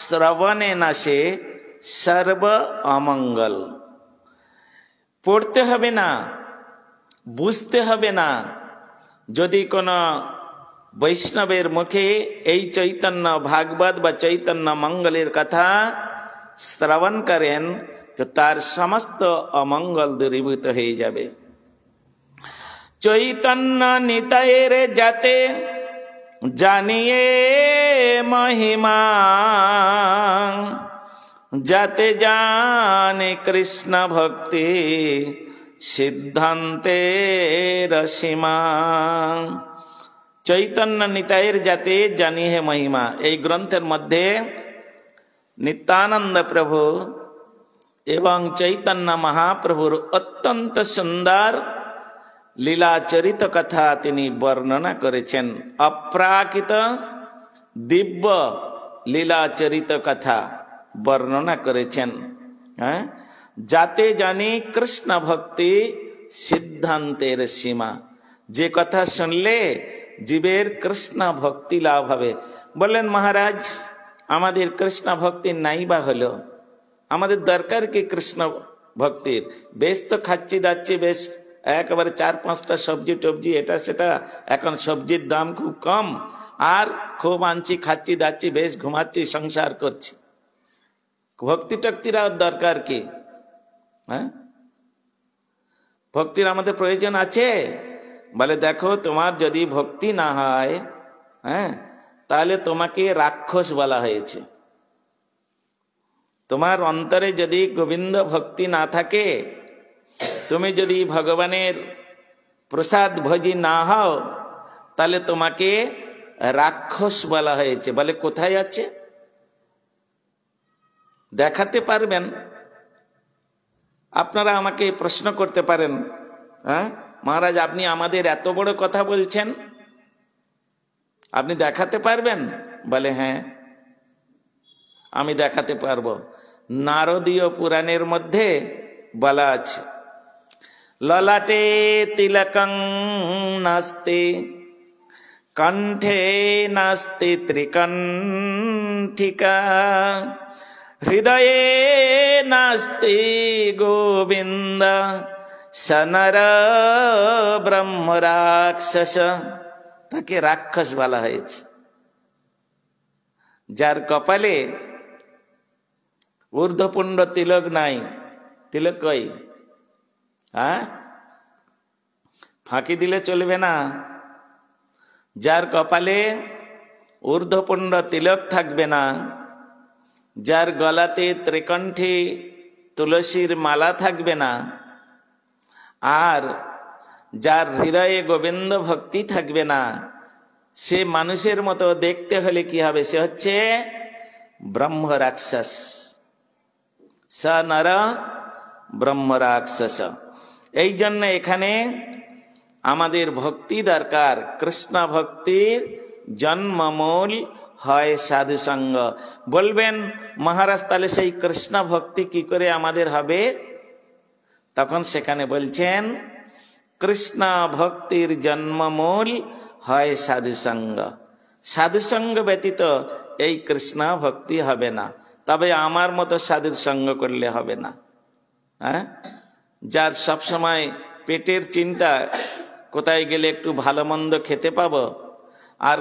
শ্রবণে নাশে সর্ব অমঙ্গল। পড়তে হবে না, বুঝতে হবে না। যদি কোনো বৈষ্ণবের মুখে এই চৈতন্য ভাগবত বা চৈতন্য মঙ্গলের কথা শ্রবণ করেন তো তার সমস্ত অমঙ্গল দূরীভূত হয়ে যাবে। চৈতন্য নিতায়ের যাতে জানিয়ে মহিমা, যাতে জানে কৃষ্ণ ভক্তি সিদ্ধান্তের সীমা। চৈতন্য নিতায়ের যাতে জানিয়ে মহিমা, এই গ্রন্থের মধ্যে নিত্যানন্দ প্রভু এবং চৈতন্য মহাপ্রভুর অত্যন্ত সুন্দর লীলাচরিত কথা তিনি বর্ণনা করেছেন। অপ্রাকৃত দিব্য লীলাচরিত কথা বর্ণনা করেছেন। যাতে জানি কৃষ্ণ ভক্তি সিদ্ধান্তের সীমা, যে কথা শুনলে জীবের কৃষ্ণ ভক্তি লাভ হবে। বললেন মহারাজ, আমাদের কৃষ্ণ ভক্তি নাই বা হলো, আমাদের দরকার কি কৃষ্ণ ভক্তির? বেশ তো খাচ্ছি দাচ্ছি, বেশ একেবারে 4-5টা সবজি টবজি এটা সেটা, এখন সবজির দাম খুব কম, আর খুব আনছি খাচ্ছি দাচ্ছি, বেশ ঘুমাচ্ছি, সংসার করছি। ভক্তি টক্তির আর দরকার কি? ভক্তির আমাদের প্রয়োজন আছে? বলে দেখো, তোমার যদি ভক্তি না হয় তাহলে তোমাকে রাক্ষস বলা হয়েছে। তোমার অন্তরে যদি গোবিন্দ ভক্তি না থাকে, তুমি যদি ভগবানের প্রসাদ ভোজি না হও, তাহলে তোমাকে রাক্ষস বলা হয়েছে। বলে কোথায় আছে? দেখাতে পারবেন? আপনারা আমাকে প্রশ্ন করতে পারেন, মহারাজ আপনি আমাদের এত বড় কথা বলছেন, আপনি দেখাতে পারবেন? বলে হ্যাঁ, আমি দেখাতে পারবো। নারদীয় পুরাণের মধ্যে বলা আছে, ললাটে তিলকং নাস্তি কণ্ঠে নাস্তি ত্রিকণ্ঠিকা, হৃদয়ে নাস্তি গোবিন্দ সনর ব্রহ্ম রাক্ষস। তাকে রাক্ষস বলা হয়েছে। যার কপালে ঊর্ধ্বপুণ্ড তিলক নাই, তিলক কই? ফাঁকি দিলে চলবে না। যার কপালে ঊর্ধ্বপুণ্ড তিলক থাকবে না, যার গলাতে ত্রিকণ্ঠী তুলসীর মালা থাকবে না, আর যার হৃদয়ে গোবিন্দ ভক্তি থাকবে না, সে মানুষের মতো দেখতে হলে কি হবে? সে হচ্ছে ব্রহ্ম রাক্ষস। স নর ব্রহ্ম রাক্ষস। এই জন্য এখানে আমাদের ভক্তি দরকার। কৃষ্ণ ভক্তির জন্মমূল হয় সাধু সঙ্গ। বলবেন মহারাজ তাহলে সেই কৃষ্ণ ভক্তি কি করে আমাদের হবে? তখন সেখানে বলছেন কৃষ্ণ ভক্তির জন্মমূল হয় সাধু সঙ্গ। সাধু সঙ্গ ব্যতীত এই কৃষ্ণ ভক্তি হবে না। তবে আমার মতো সাধুর সঙ্গ করলে হবে না। যার সব সময় পেটের চিন্তা, কোথায় গেলে একটু ভালো মন্দ খেতে পাবো, আর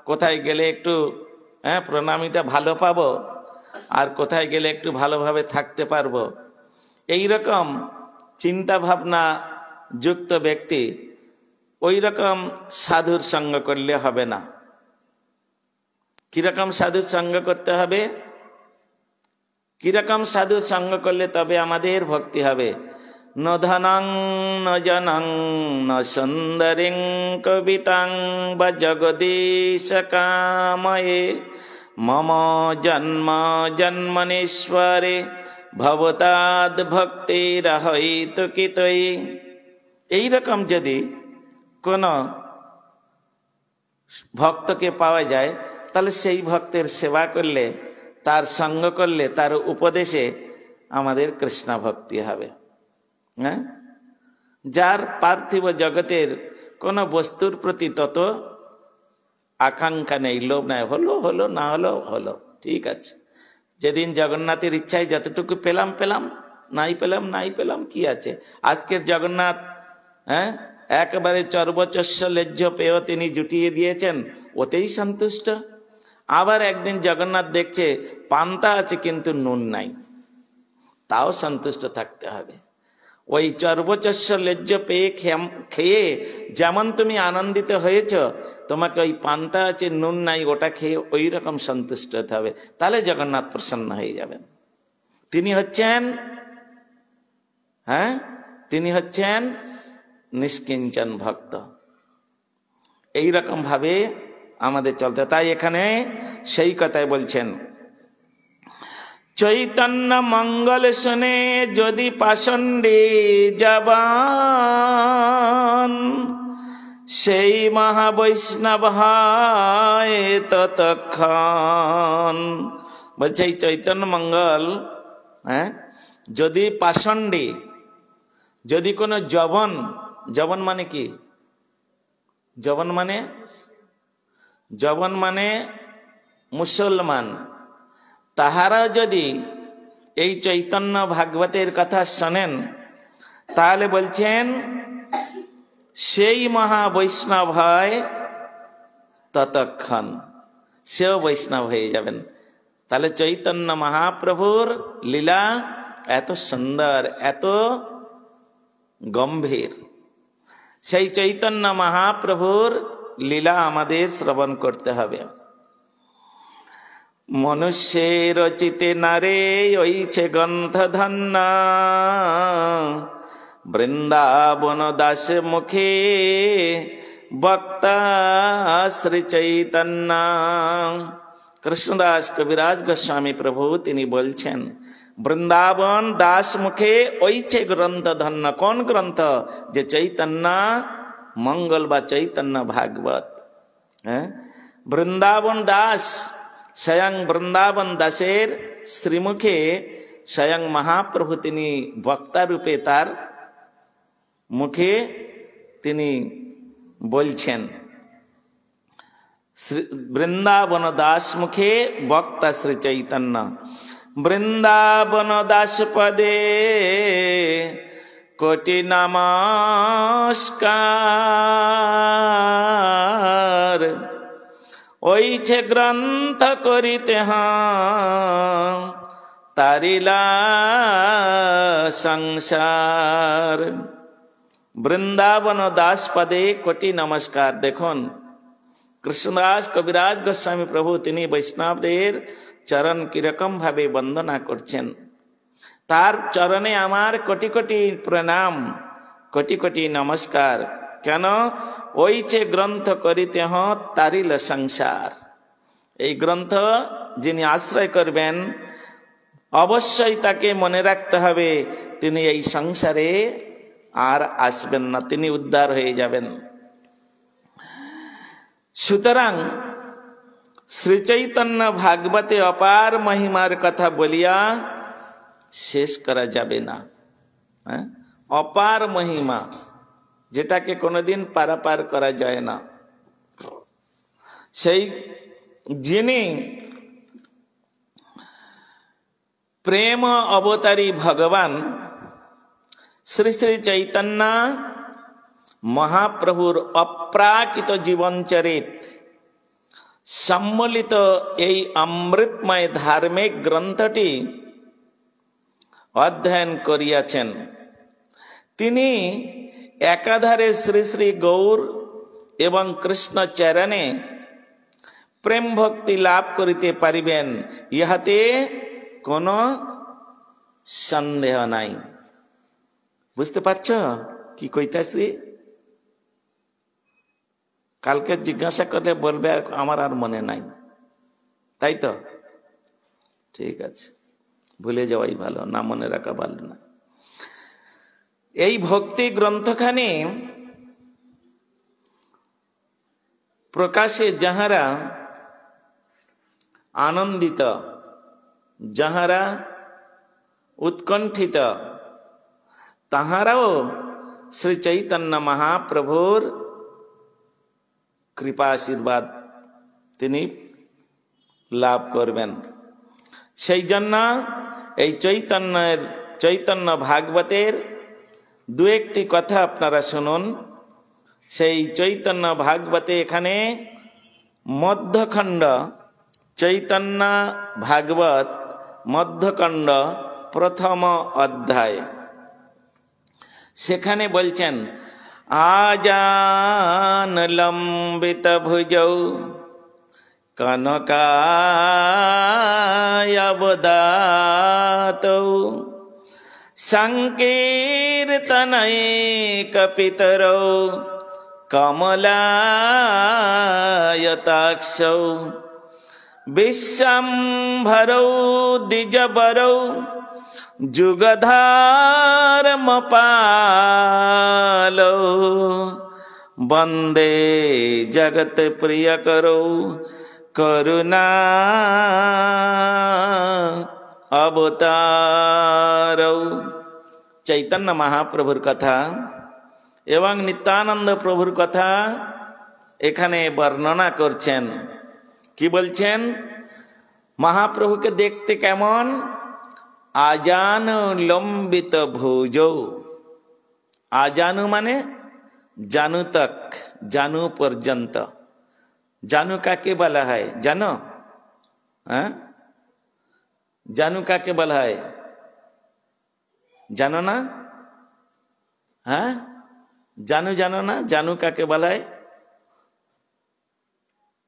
কোথায় গেলে একটু প্রণামীটা ভালো পাবো, আর কোথায় গেলে একটু ভালোভাবে থাকতে পারবো, এই রকম চিন্তা ভাবনা যুক্ত ব্যক্তি ওই রকম সাধুর সঙ্গ করলে হবে না। কিরকম সাধুর সঙ্গ করতে হবে? কিরকম সাধুর সঙ্গ করলে তবে আমাদের ভক্তি হবে? ন ধনং ন জনং ন সুন্দরিং কবিতাং বা জগদীশ কাময়ে মম জন্ম জন্মনীশ্বরে ভবতাদ ভক্তিরহৈতু কিতৈ। এইরকম যদি কোন ভক্তকে পাওয়া যায়, তাহলে সেই ভক্তের সেবা করলে, তার সঙ্গ করলে, তার উপদেশে আমাদের কৃষ্ণ ভক্তি হবে। যার পার্থিব জগতের কোন বস্তুর প্রতি তত আকাঙ্ক্ষা নেই, লোভ নাই, হলো হলো, না হলো হলো, ঠিক আছে, যেদিন জগন্নাথের ইচ্ছায় যতটুকু পেলাম পেলাম, নাই পেলাম নাই পেলাম, কি আছে। আজকের জগন্নাথ একেবারে চর্বচস্য লেজ্জ পেয় তিনি জুটিয়ে দিয়েছেন, ওতেই সন্তুষ্ট। আবার একদিন জগন্নাথ দেখছে পান্তা আছে কিন্তু নুন নাই, তাও সন্তুষ্ট থাকতে হবে। ওই চর্বচস্য লেজ্জ পেয়ে খেয়ে যেমন তুমি আনন্দিত হয়েছ, তোমাকে ওই পান্তা আছে নুন নাই ওটা খেয়ে ওই রকম সন্তুষ্ট হতে হবে, তাহলে জগন্নাথ প্রসন্ন হয়ে যাবেন। তিনি হচ্ছেন নিষ্কিঞ্চন ভক্ত। এই রকম ভাবে আমাদের চলতে, তাই এখানে সেই কথাই বলছেন, চৈতন্য মঙ্গল শুনে যদি পাষণ্ডে যাবান, সেই মহাবৈষ্ণব হয় ততক্ষণ। বলছে এই চৈতন্য মঙ্গল যদি পাষণ্ডে, যদি কোনো জবন মানে কি? জবন মানে মুসলমান, তাহারা যদি এই চৈতন্য ভাগবতের কথা শোনেন, তাহলে বলছেন সেই মহাবৈষ্ণব হয় ততক্ষণ, সেও বৈষ্ণব হয়ে যাবেন। তাহলে চৈতন্য মহাপ্রভুর লীলা এত সুন্দর, এত গম্ভীর, সেই চৈতন্য মহাপ্রভুর লীলা আমাদের শ্রবণ করতে হবে। মনুষ্যের রচিতে নারে ওইছে গ্রন্থ ধন্য, বৃন্দাবন দাস মুখে বক্তা শ্রী চৈতন্য। কৃষ্ণদাস কবিরাজ গোস্বামী প্রভু তিনি বলছেন, বৃন্দাবন দাস মুখে ওইছে গ্রন্থ ধন্য। কোন গ্রন্থ? যে চৈতন্য মঙ্গল বা চৈতন্য ভাগবত। বৃন্দাবন দাস, স্বয়ং বৃন্দাবন দাসের শ্রীমুখে স্বয়ং মহাপ্রভু তিনি বক্তা রূপে তার মুখে তিনি বলছেন, বৃন্দাবন দাস মুখে বক্তা শ্রী চৈতন্য। বৃন্দাবন দাস পদে কোটি নমস্কার, ওইছে গ্রন্থ করিতে তারিলা সংসার। বৃন্দাবন দাস পদে কোটি নমস্কার। দেখুন কৃষ্ণদাস কবিরাজ গোস্বামী প্রভু তিনি বৈষ্ণবদের চরণ কিরকম ভাবে বন্দনা করছেন। তার চরণে আমার কোটি কোটি প্রণাম, কোটি কোটি নমস্কার। কেন? ওইছে গ্রন্থ করিতে তারিল সংসার। এই গ্রন্থ যিনি আশ্রয় করবেন অবশ্যই তাকে মনে রাখতে হবে তিনি এই সংসারে আর আসবেন না, তিনি উদ্ধার হয়ে যাবেন। সুতরাং শ্রী চৈতন্য ভাগবতে অপার মহিমার কথা বলিয়া শেষ করা যাবে না। অপার মহিমা, যেটাকে কোনোদিন পারাপার করা যায় না। সেই যিনি প্রেম অবতারী ভগবান শ্রী শ্রী চৈতন্য মহাপ্রভুর অপ্রাকৃত জীবনচরিত সম্মিলিত এই অমৃতময় ধার্মিক গ্রন্থটি অধ্যয়ন করিয়াছেন। তিনি একাধারে শ্রী শ্রী গৌর এবং কৃষ্ণ চরণে প্রেম ভক্তি লাভ করিতে পারিবেন, ইহাতে কোনো সন্দেহ নাই। বুঝতে পারছ কি কইতাছি? কালকে জিজ্ঞাসা করলে বলবে আমার আর মনে নাই, তাই তো? ঠিক আছে, ভুলে যাওয়াই ভালো, না মনে রাখা ভালো না। এই ভক্তি গ্রন্থখানি প্রকাশে যাহারা আনন্দিত, যাহারা উৎকণ্ঠিত, তাহারাও শ্রী চৈতন্য মহাপ্রভুর কৃপা আশীর্বাদ তিনি লাভ করবেন। সেই জন্য এই চৈতন্য ভাগবতের দু একটি কথা আপনারা শুনুন। সেই চৈতন্য ভাগবতে এখানে মধ্যখণ্ড, চৈতন্য ভাগবত মধ্যখণ্ড প্রথম অধ্যায়, সেখানে বলছেন আজান লম্বিত ভুজৌ কনকায়বদাতৌ সংকীর্তনৈকপিতরৌ কমলায়তাক্ষৌ বিশ্বম্ভরৌ দ্বিজবরৌ যুগধর্মপালৌ বন্দে জগৎ প্রিয়করৌ করুণা অবতারৌ। চৈতন্য মহাপ্রভুর কথা এবং নিত্যানন্দ প্রভুর কথা এখানে বর্ণনা করছেন। কি বলছেন? মহাপ্রভুকে দেখতে কেমন? আজানু লম্বিত ভুজৌ। আজানু মানে জানু তক, জানু পর্যন্ত। জানু কাকে বলা হয় জানো? হ্যাঁ, জানু কাকে বলা হয় জানো না? হ্যাঁ, জানো না? জানু কাকে বলা হয়?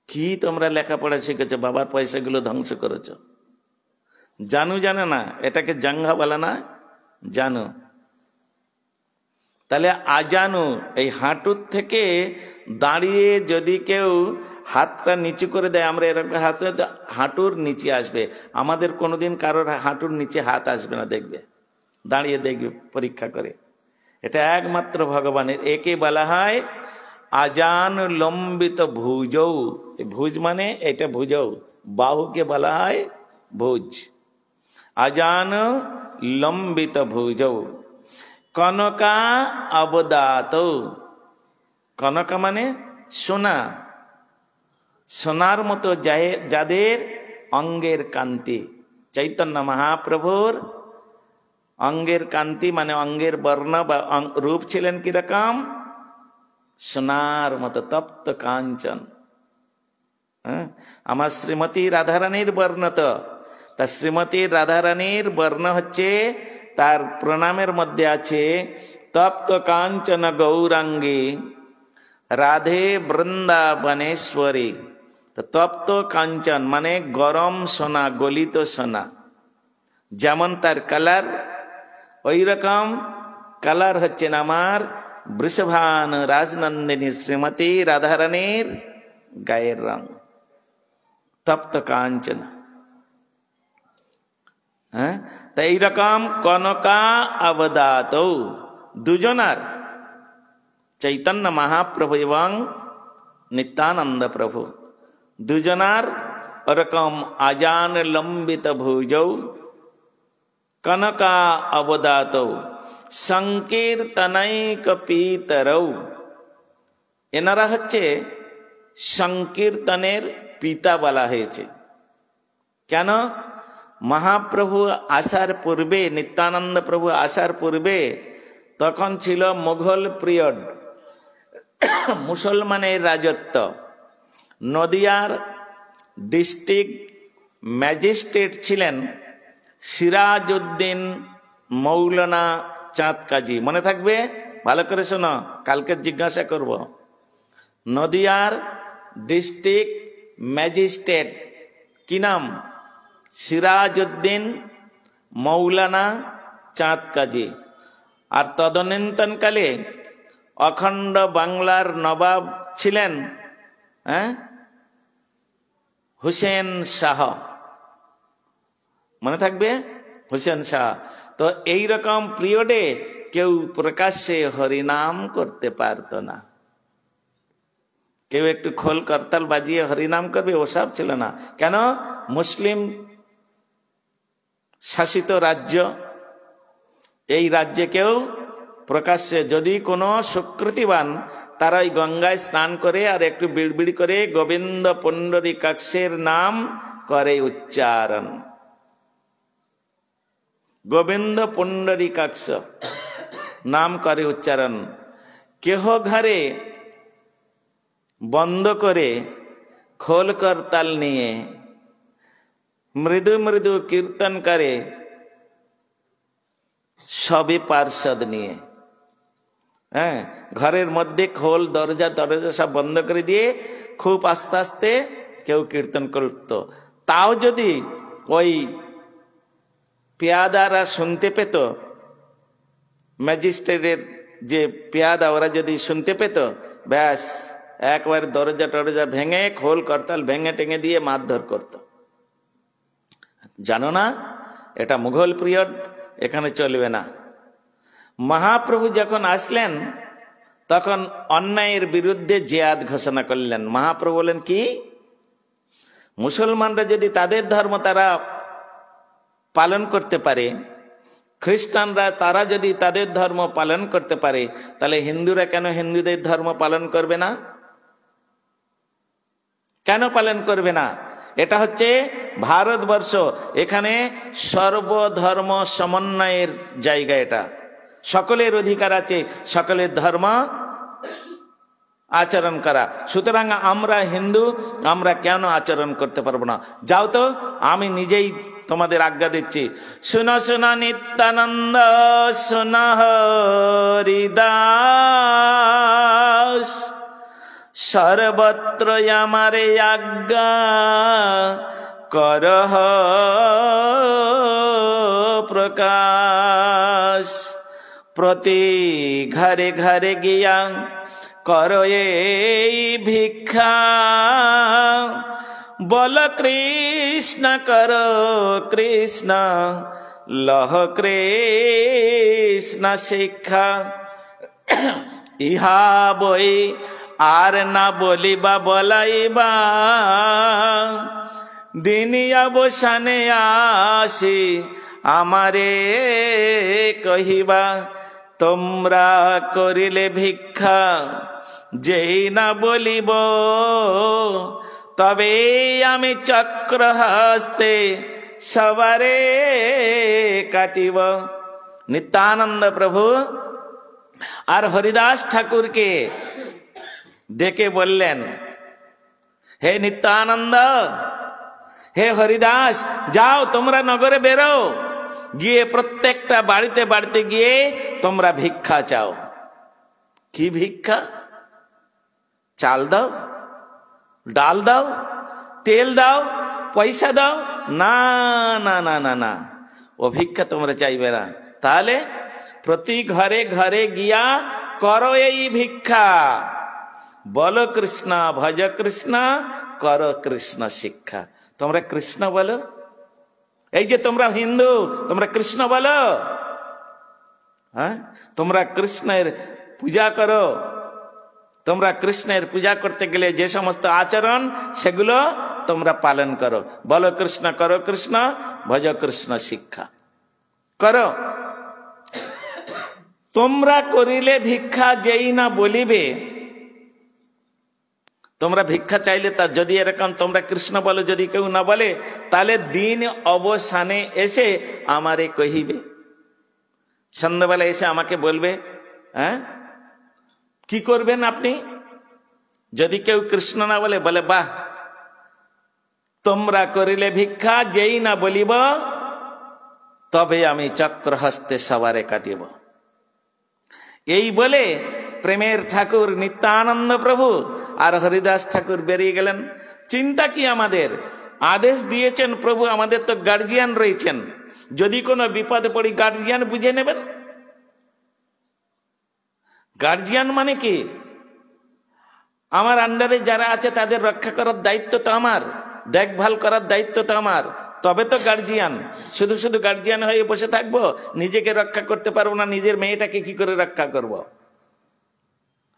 কি তোমরা লেখাপড়া শিখেছো, বাবার পয়সাগুলো ধ্বংস করেছো। জানু জানো না? এটাকে জাঙ্গা বলে না, জানু। তাহলে আজানু এই হাঁটুর থেকে দাঁড়িয়ে যদি কেউ হাতটা নিচু করে দেয়, আমরা এরকম হাঁটুর নিচে আসবে। আমাদের কোনোদিন কারোর হাঁটুর নিচে হাত আসবে না, দেখবে, দাঁড়িয়ে দেখবে পরীক্ষা করে। এটা একমাত্র ভগবানের। একে বলা হয় আজান লম্বিত ভুজৌ। ভুজ মানে এটা ভুজৌ, বাহুকে বলা হয় ভুজ। আজান লম্বিত ভুজৌ কনকা অবদাতৌ। কনকা মানে সোনা, সোনার মতো যাদের অঙ্গের কান্তি। চৈতন্য মহাপ্রভুর অঙ্গের কান্তি মানে অঙ্গের বর্ণ বা রূপ ছিলেন কিরকম? সোনার মতো তপ্ত কাঞ্চন। আমার শ্রীমতী রাধারানীর বর্ণ তো, তা শ্রীমতী রাধারানীর বর্ণ হচ্ছে, তার প্রণামের মধ্যে আছে তপ্ত কাঞ্চন গৌরাঙ্গী রাধে বৃন্দাবনেশ্বরী। তো তপ্ত কাঞ্চন মানে গরম সোনা, গলিত সোনা। যেমন তার কালার, ওই রকম কালার হচ্ছেন আমার বৃষভান রাজনন্দিনী শ্রীমতী রাধারানীর গায়ের রং, তপ্ত কাঞ্চন। হ্যাঁ, তো এইরকম কনকা অবদাতৌ দুজনার, চৈতন্য মহাপ্রভু এবং নিত্যানন্দ প্রভু দুজনার ওরকম আজান লম্বিত ভুজৌ কনকা অবদাতৌ সংকীর্তনৈক পিতরৌ। এনারা হচ্ছে সংকীর্তনের পিতা বলা হয়েছে। কেন? মহাপ্রভু আসার পূর্বে, নিত্যানন্দ প্রভু আসার পূর্বে তখন ছিল মুঘল পিরিয়ড, মুসলমানের রাজত্ব। নদিয়ার ডিস্ট্রিক্ট ম্যাজিস্ট্রেট ছিলেন সিরাজউদ্দিন মৌলানা চাঁদ কাজী। মনে থাকবে, ভালো করে শোনো, কালকে জিজ্ঞাসা করব। নদিয়ার ডিস্ট্রিক্ট ম্যাজিস্ট্রেট কি নাম? সিরাজউদ্দিন মৌলানা চাঁদ কাজী। আর তদনীন্তনকালে অখণ্ড বাংলার নবাব ছিলেন হুসেন শাহ। মনে থাকবে, হুসেন শাহ। তো এইরকম পিরিয়ডে কেউ প্রকাশ্যে হরিনাম করতে পারত না। কেউ একটু খোল করতাল বাজিয়ে হরিনাম করবে, ওসব ছিল না। কেন? মুসলিম শাসিত রাজ্য, এই রাজ্যে কেউ প্রকাশ্যে, যদি কোনো সুকৃতিবান তারা ওই গঙ্গায় স্নান করে আর একটু বিড়বিড় করে গোবিন্দ পুণ্ডরীকাক্ষের নাম করে উচ্চারণ, গোবিন্দ পুণ্ডরীকাক্ষ নাম করে উচ্চারণ। কেহ ঘরে বন্ধ করে খোল করতাল নিয়ে মৃদু মৃদু কীর্তন করে সবে পার্ষদ নিয়ে। হ্যাঁ, ঘরের মধ্যে খোল দরজা দরজা সব বন্ধ করে দিয়ে খুব আস্তে আস্তে কেউ কীর্তন করত। তাও যদি ওই পেয়াদারা শুনতে পেত, ম্যাজিস্ট্রেটের যে পেয়াদা ওরা যদি শুনতে পেত, ব্যাস একবার দরজা টরজা ভেঙে খোল করতাল ভেঙে টেঙে দিয়ে মারধর করত। জানো না, এটা মুঘল পিরিয়ড, এখানে চলবে না। মহাপ্রভু যখন আসলেন তখন অন্যায়ের বিরুদ্ধে জিহাদ ঘোষণা করলেন। মহাপ্রভু বলেন কি, মুসলমানরা যদি তাদের ধর্ম তারা পালন করতে পারে, খ্রিস্টানরা তারা যদি তাদের ধর্ম পালন করতে পারে, তাহলে হিন্দুরা কেন হিন্দুদের ধর্ম পালন করবে না? কেন পালন করবে না? এটা হচ্ছে ভারতবর্ষ, এখানে সর্বধর্ম সমন্বয়ের জায়গা। এটা সকলের অধিকার আছে সকলের ধর্ম আচরণ করা। সুতরাং আমরা হিন্দু, আমরা কেন আচরণ করতে পারবো না? যাও তো, আমি নিজেই তোমাদের আজ্ঞা দিচ্ছি। শুনো শুনো নিত্যানন্দ, শুনো হরিদাস, সর্বত্র আমারে আজ্ঞা করহ প্রকাশ। প্রতি ঘরে ঘরে গিয়া করো এই ভিক্ষা, বল কৃষ্ণ কর কৃষ্ণ, লহ কৃষ্ণ শিক্ষা। ইহা বই আর না বলিবা বলাইবা, দিন অবসানে আসি আমারে কহিবা। তোমরা করিলে ভিক্ষা যেই না বলিব, তবে আমি চক্র হস্তে সবারে কাটিব। নিত্যানন্দ প্রভু আর হরিদাস ঠাকুরকে ডেকে বললেন, হে নিত্যানন্দ, হে হরিদাস, যাও তোমরা নগরে বেরো, গিয়ে প্রত্যেকটা বাড়িতে বাড়িতে গিয়ে তোমরা ভিক্ষা চাও। কি ভিক্ষা? চাল দাও, ডাল দাও, তেল দাও, পয়সা দাও? না না না না না, ও ভিক্ষা তোমরা চাইবে না। তাহলে প্রতি ঘরে ঘরে গিয়া করো এই ভিক্ষা, বলো কৃষ্ণ, ভজ কৃষ্ণ, করো কৃষ্ণ শিক্ষা। তোমরা কৃষ্ণ বলো। এই যে তোমরা হিন্দু, তোমরা কৃষ্ণ বলো। হ্যাঁ, তোমরা কৃষ্ণের পূজা করো। তোমরা কৃষ্ণের পূজা করতে গেলে যে সমস্ত আচরণ, সেগুলো তোমরা পালন করো। বলো কৃষ্ণ, করো কৃষ্ণ, ভজ কৃষ্ণ শিক্ষা করো। তোমরা করিলে ভিক্ষা যেই না বলিবে, তোমরা ভিক্ষা চাইলে তা যদি এরকম তোমরা কৃষ্ণ বলো, যদি কেউ না বলে, তাহলে দিন অবসানে এসে আমারে কহিবে। সন্ধ্যাবেলা এসে আমাকে বলবে। হ্যাঁ, কি করবেন আপনি? যদি কেউ কৃষ্ণ না বলে, বলে বাহ, তোমরা করিলে ভিক্ষা যেই না বলিব, তবে আমি চক্র হস্তে সবারে কাটিব। এই বলে প্রেমের ঠাকুর নিত্যানন্দ প্রভু আর হরিদাস ঠাকুর বেরিয়ে গেলেন। চিন্তা কি আমাদের? আদেশ দিয়েছেন প্রভু, আমাদের তো গার্জিয়ান রয়েছেন, যদি কোনো বিপদে পড়ি গার্জিয়ান বুঝে নেবেন। গার্জিয়ান মানে কি? আমার আন্ডারে যারা আছে তাদের রক্ষা করার দায়িত্ব তো আমার, দেখভাল করার দায়িত্ব তো আমার, তবে তো গার্জিয়ান। শুধু শুধু গার্জিয়ান হয়ে বসে থাকবো, নিজেকে রক্ষা করতে পারবো না, নিজের মেয়েটাকে কি করে রক্ষা করব?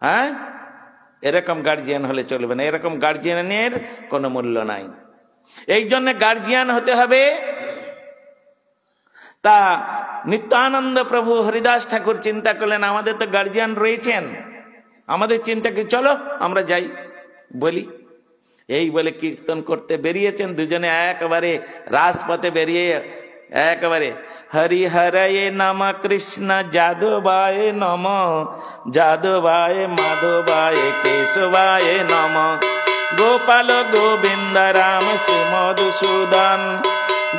হ্যাঁ, এরকম গার্জিয়ান হলে চলবে না। এরকম গার্জিয়ানের কোনো মূল্য নাই। এই জন্য গার্জিয়ান হতে হবে। তা নিত্যানন্দ প্রভু হরিদাস ঠাকুর চিন্তা করলেন, আমাদের তো গার্জিয়ান রয়েছেন, আমাদের চিন্তা কি, চলো আমরা যাই বলি। এই বলে কীর্তন করতে বেরিয়েছেন দুজনে, একেবারে রাজপথে বেরিয়ে একেবারে হরিহরয়ে নম কৃষ্ণ যাদবায় নম, যাদবায় মাধবায় কেশবায় নম, গোপাল গোবিন্দ রাম সুমধুসূদন,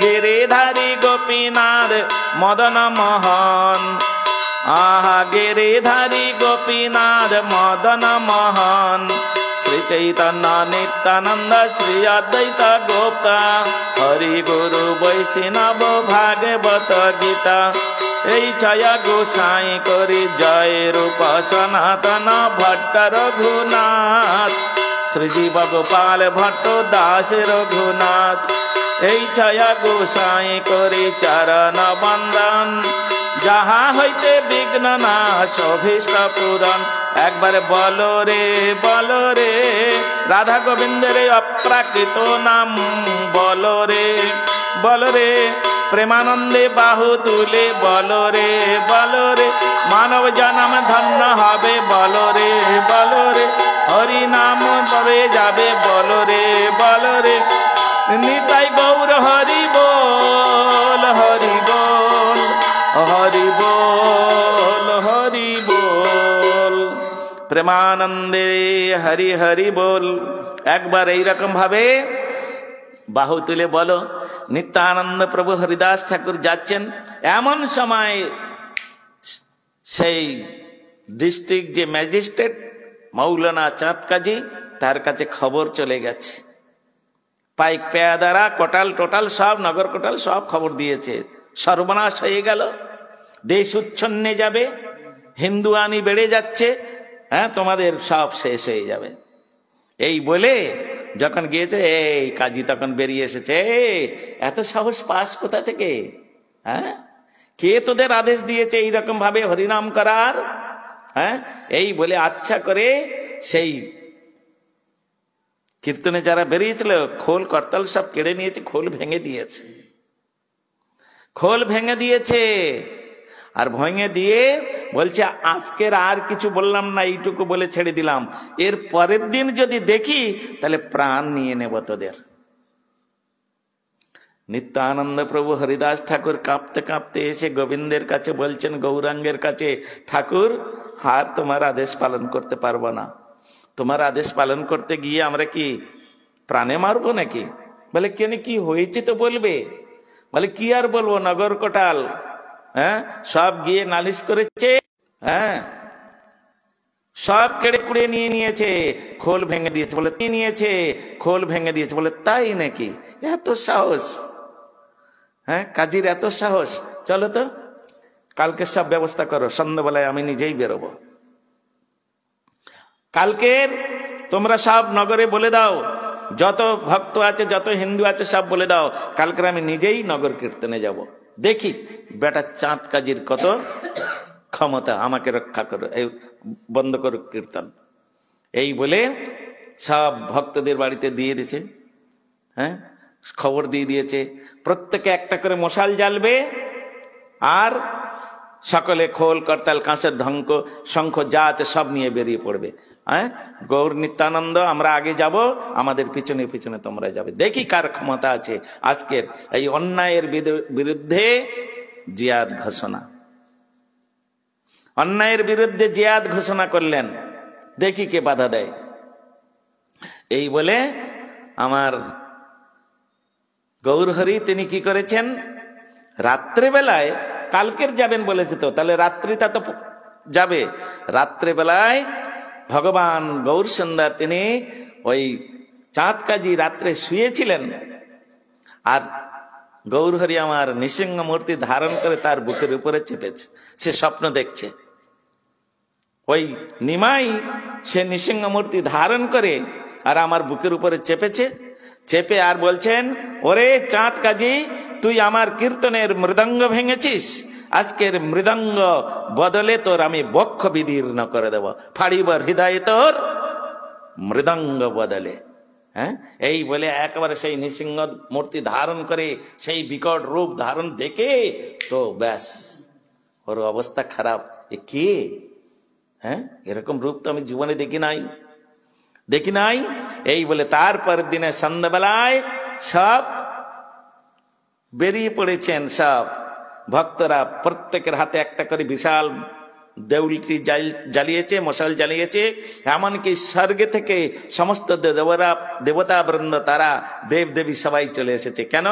গিরিধারী গোপীনাথ মদন মোহন, আহা গিরিধারী গোপীনাথ মদন মোহন, শ্রী চৈতন্য নিত্যানন্দ শ্রী অদ্বৈত গোপ্তা, হরি গুরু বৈষ্ণব ভাগবত গীতা, এই ছয় গোসাই করি জয় রূপ সনাতন ভট্ট রঘুনাথ, শ্রীজীব গোপাল ভট্ট দাস রঘুনাথ, এই ছয় গোসাই করি চরণ বন্দন, যাহা হইতে বিঘ্ন নাশ অভীষ্ট পূরণ। একবারে বলো রে রাধা গোবিন্দের অপ্রাকৃত নাম, বলো রে প্রেমানন্দে বাহু তুলে, বলো রে মানব জনম ধন্য হবে, বলো রে হরি নাম বলে যাবে, বলো রে নিতাই গৌর হরি বল, হরি বল, হরি বল, হরি বল, প্রেমানন্দে হরি হরি বল। একবার এইরকম ভাবে বাহু তুলে বলো। নিত্যানন্দ প্রভু হরিদাস ঠাকুর যাচ্ছেন, এমন সময় সেই ডিস্ট্রিক্ট যে ম্যাজিস্ট্রেট মৌলানা চাঁদ কাজী, তার কাছে খবর চলে গেছে। পাইক পেয়াদারা কোটাল টোটাল সব নগর কোটাল সব খবর দিয়েছে, সর্বনাশ হয়ে গেল, দেশ উচ্ছন্নে যাবে, হিন্দুয়ানি বেড়ে যাচ্ছে, হ্যাঁ তোমাদের সব শেষ হয়ে যাবে। এই বলে যখন গিয়েছে, এই কাজী তখন বেরিয়ে এসেছে, এত সাহস পাস কোথা থেকে? হ্যাঁ, কে তোদের আদেশ দিয়েছে এইরকম ভাবে হরিনাম করার? হ্যাঁ, এই বলে আচ্ছা করে সেই কীর্তনে যারা বেরিয়েছিল খোল করতাল সব কেড়ে নিয়েছে, খোল ভেঙে দিয়েছে, আর ভেঙে দিয়ে বলছে আজকের আর কিছু বললাম না, এইটুকু বলে ছেড়ে দিলাম, এর পরের দিন যদি দেখি তাহলে প্রাণ নিয়ে নেব তোদের। নিত্যানন্দ প্রভু হরিদাস ঠাকুর কাঁপতে কাঁপতে এসে গোবিন্দের কাছে বলছেন, গৌরাঙ্গের কাছে, ঠাকুর আর তোমার আদেশ পালন করতে পারবো না, তোমার আদেশ পালন করতে গিয়ে আমরা কি প্রাণে মারবো নাকি? বলে কেন, কি হয়েছে তো বলবে। বলে কি আর বলবো, নগর কোটাল হ্যাঁ সব গিয়ে নালিশ করেছে, হ্যাঁ সব কেড়ে কুড়ে নিয়ে নিয়েছে, খোল ভেঙে দিয়েছে। বলে নিয়েছে, খোল ভেঙে দিয়েছে। বলে তাই নাকি? এত সাহস, হ্যাঁ কাজীর এত সাহস, চলো তো কালকে সব ব্যবস্থা করো, সন্ধ্যাবেলায় আমি নিজেই বেরোবো। কালকের তোমরা সব নগরে বলে দাও, যত ভক্ত আছে যত হিন্দু আছে সব বলে দাও, কালকে আমি নিজেই নগর কীর্তনে যাব, দেখি বেটা চাঁদ কাজীর কত ক্ষমতা, আমাকে রক্ষা করো, এই বন্ধ করুক কীর্তন। এই বলে সব ভক্তদের বাড়িতে দিয়ে দিয়েছে, হ্যাঁ খবর দিয়ে দিয়েছে, প্রত্যেকে একটা করে মশাল জ্বালবে, আর সকলে খোল করতাল কাঁসের শঙ্খ যা আছে সব নিয়ে বেরিয়ে পড়বে। হ্যাঁ গৌর নিত্যানন্দ আমরা আগে যাব, আমাদের পিছনে পিছনে তোমরা যাবে, দেখি কার ক্ষমতা আছে। আজকের এই অন্যায়ের বিরুদ্ধে জিয়াদ ঘোষণা, অন্যায়ের বিরুদ্ধে জিয়াদ ঘোষণা করলেন, দেখি কে বাধা দেয়। এই বলে আমার গৌরহরি তিনি কি করেছেন, রাত্রেবেলায়, কালকের যাবেন বলেছে তো, তাহলে রাত্রিটা তো যাবে, রাত্রেবেলায় ভগবান গৌর সুন্দর তিনি ওই চাঁদ কাজী রাত্রে শুয়েছিলেন, আর গৌরহরি আমার নৃসিংহ মূর্তি ধারণ করে তার বুকের উপরে চেপেছে, সে স্বপ্ন দেখছে। ওই নিমাই সে নৃসিংহ মূর্তি ধারণ করে আর আমার বুকের উপরে চেপেছে, চেপে আর বলছেন, ওরে চাঁদ কাজী তুই আমার কীর্তনের মৃদঙ্গ ভেঙেছিস, আজকের মৃদঙ্গ বদলে তোর আমি বক্ষ বিদীর্ণ করে দেব, ফাড়িব হৃদয়ে তোর মৃদঙ্গ বদলে। হ্যাঁ এই বলে একেবারে সেই নৃসিংহ মূর্তি ধারণ করে সেই বিকট রূপ ধারণ দেখে তো ব্যাস ওর অবস্থা খারাপ, এ কে, হ্যাঁ এরকম রূপ তো আমি জীবনে দেখি নাই। এই বলে তারপরের দিনে সন্ধ্যাবেলায় সব বেরিয়ে পড়েছেন সব ভক্তরা, প্রত্যেকের হাতে একটা করে বিশাল দেউলটি জ্বালিয়েছে, মশাল জ্বালিয়েছে। এমনকি স্বর্গে থেকে সমস্ত দেবতা বৃন্দ, তারা দেব দেবী সবাই চলে এসেছে। কেন?